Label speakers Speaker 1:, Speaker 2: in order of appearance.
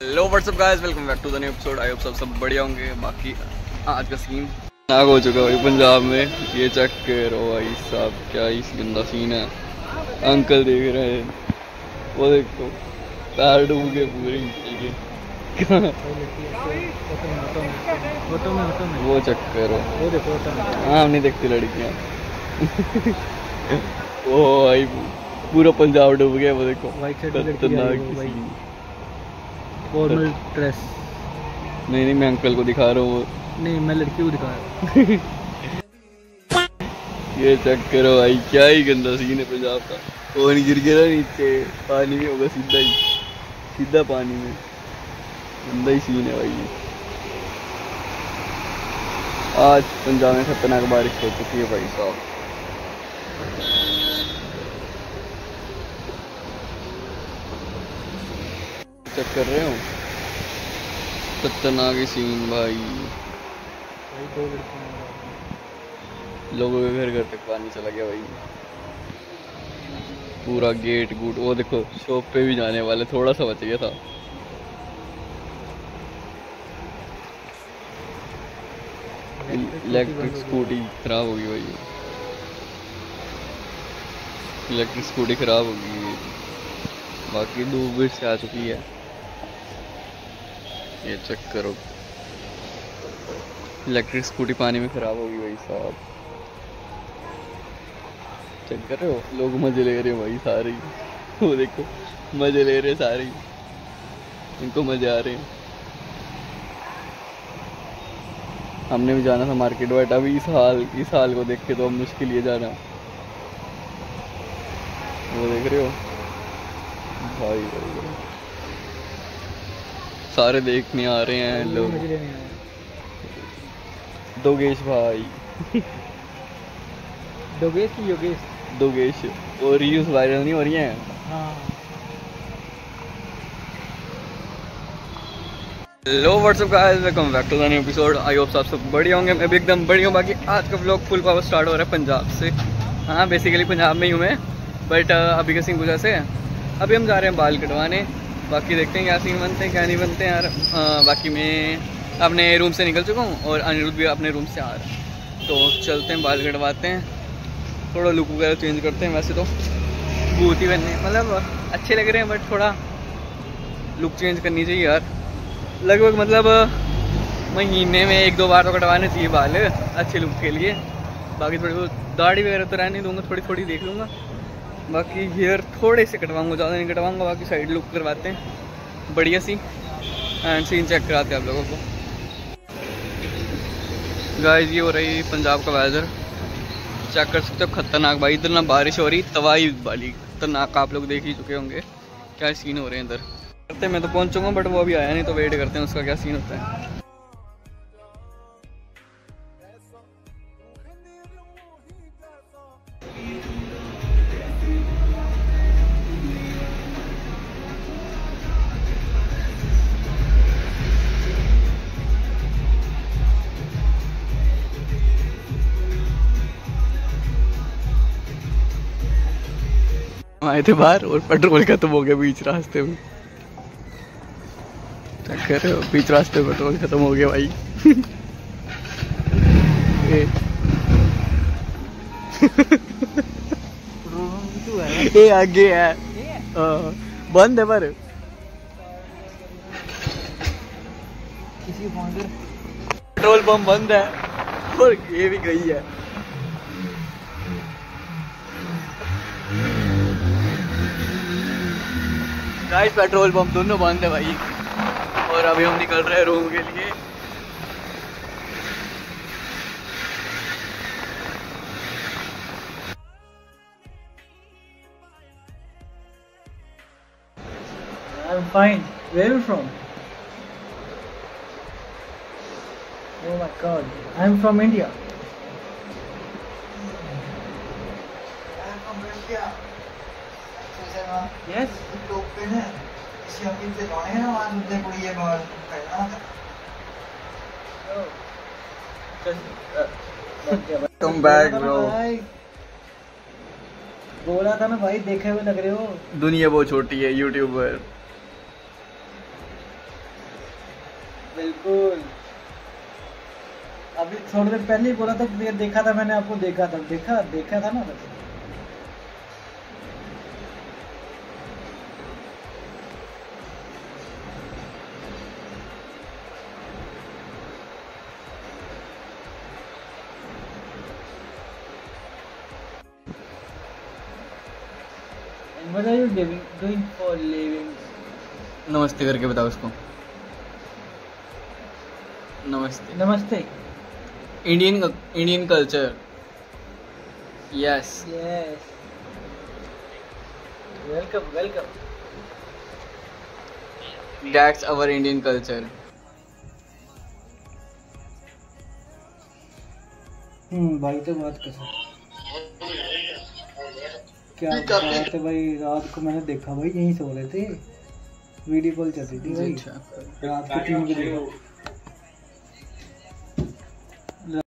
Speaker 1: Hello what's up guys, welcome back to the new episode. I hope सब बढ़िया होंगे। बाकी आज का सीन आग हो चुका है भाई पंजाब में। ये चेक करो भाई साहब, क्या ही गंदा सीन है। अंकल देख रहे हैं, वो देखो पैर डूब गए पूरे वो चेक करो। हाँ, हम नहीं देखती लड़कियाँ। ओ भाई पूरा पंजाब डूब गया। वो देखो
Speaker 2: फॉर्मल ड्रेस।
Speaker 1: नहीं, मैं अंकल को दिखा रहा हूँ।
Speaker 2: नहीं, मैं लड़की को दिखा रहा हूँ।
Speaker 1: ये चेक करो भाई, क्या ही गंदा सीन है पंजाब का। वो नहीं गिर गया नीचे, पानी में होगा सीधा पानी में। गंदा ही सीन है भाई। आज पंजाब में खतरनाक बारिश हो चुकी है भाई साहब। चेक कर रहे हो, खतरनाक सीन भाई। लोगों के घर तक पानी चला गया भाई। पूरा गेट गूट, वो देखो शॉप पे भी जाने वाले, थोड़ा सा बच गया था। इलेक्ट्रिक स्कूटी खराब होगी भाई। इलेक्ट्रिक स्कूटी खराब होगी। बाकी धूप भी से आ चुकी है। ये चेक करो, इलेक्ट्रिक स्कूटी पानी में खराब होगी भाई साहब। चेक कर रहे हो, लोग मजे ले रहे हैं भाई सारे ही। वो देखो मजे ले रहे हैं सारे ही, इनको मजे आ रहे हैं। हमने भी जाना था मार्केट, बट अभी इस हाल को देख के तो अब मुश्किल ही जाना। वो देख रहे हो भाई, सारे देखने आ रहे हैं लोग। दोगेश भाई
Speaker 2: दोगेश की योगेश
Speaker 1: दोगेश, और रील्स वायरल नहीं हो रही हैं।
Speaker 2: हाँ।
Speaker 1: Hello what's up guys, welcome back to the new episode. I hope आप सब बढ़िया होंगे। मैं भी एकदम बढ़िया हूँ। बाकी आज का व्लॉग फुल पावर स्टार्ट हो रहा है पंजाब से। हाँ, बेसिकली पंजाब में ही हूँ मैं, बट अभी का सीन कुछ ऐसे है। अभी हम जा रहे हैं बाल कटवाने। बाकी देखते हैं क्या सीन बनते हैं क्या नहीं बनते हैं यार। बाकी मैं अपने रूम से निकल चुका हूँ और अनिरुद्ध भी अपने रूम से आ रहा है। तो चलते हैं, बाल कटवाते हैं, थोड़ा लुक वगैरह चेंज करते हैं। वैसे तो भूत ही बनने, मतलब अच्छे लग रहे हैं, बट थोड़ा लुक चेंज करनी चाहिए यार। लगभग मतलब महीने में 1-2 बार तो कटवाने चाहिए बाल अच्छे लुक के लिए। बाकी थोड़ी बहुत दाढ़ी वगैरह तो रहने दूंगा, थोड़ी देख लूँगा। बाकी हेयर थोड़े से कटवाऊंगा, ज़्यादा नहीं कटवाऊंगा। बाकी साइड लुक करवाते हैं बढ़िया सी, एंड सीन चेक कराते हैं आप लोगों को। गाइस, ये हो रही पंजाब का वेदर, चेक कर सकते हो। खतरनाक भाई, इधर ना बारिश हो रही, तबाही वाली खतरनाक। आप लोग देख ही चुके होंगे क्या सीन हो रहे हैं इधर। करते मैं तो पहुंचूंगा, बट वो अभी आया नहीं, तो वेट करते हैं उसका क्या सीन होता है। आए थे बाहर और पेट्रोल खत्म हो गया बीच रास्ते में। चेक कर रहे हो, बीच रास्ते में पेट्रोल खत्म हो गया भाई। ये आगे है, बंद है पर पेट्रोल पंप बंद है और ये भी गई है। गाइस, पेट्रोल पंप दोनों बंद है भाई, और अभी हम निकल रहे हैं रूम के लिए।
Speaker 2: I'm fine. Where are you from? Oh my God, I'm from India.
Speaker 3: I'm from India.
Speaker 2: Yes.
Speaker 1: Come back bro.
Speaker 2: बोला था ना भाई, देखे हुए लग रहे हो।
Speaker 1: दुनिया बहुत छोटी है यूट्यूबर।
Speaker 2: बिल्कुल। अभी थोड़ी देर पहले ही बोला था कि देखा था मैंने, आपको देखा था, देखा था ना बस। What are you doing for living?
Speaker 1: नमस्ते करके बताओ उसको। नमस्ते।
Speaker 2: नमस्ते।
Speaker 1: Indian culture. Yes.
Speaker 2: Yes. Welcome.
Speaker 1: That's our Indian culture.
Speaker 2: भाई तो बात कर क्या बात है भाई। रात को मैंने देखा भाई, यहीं सो रहे थे, वीडियो कॉल चल रही थी भाई। रात को 3 बजे।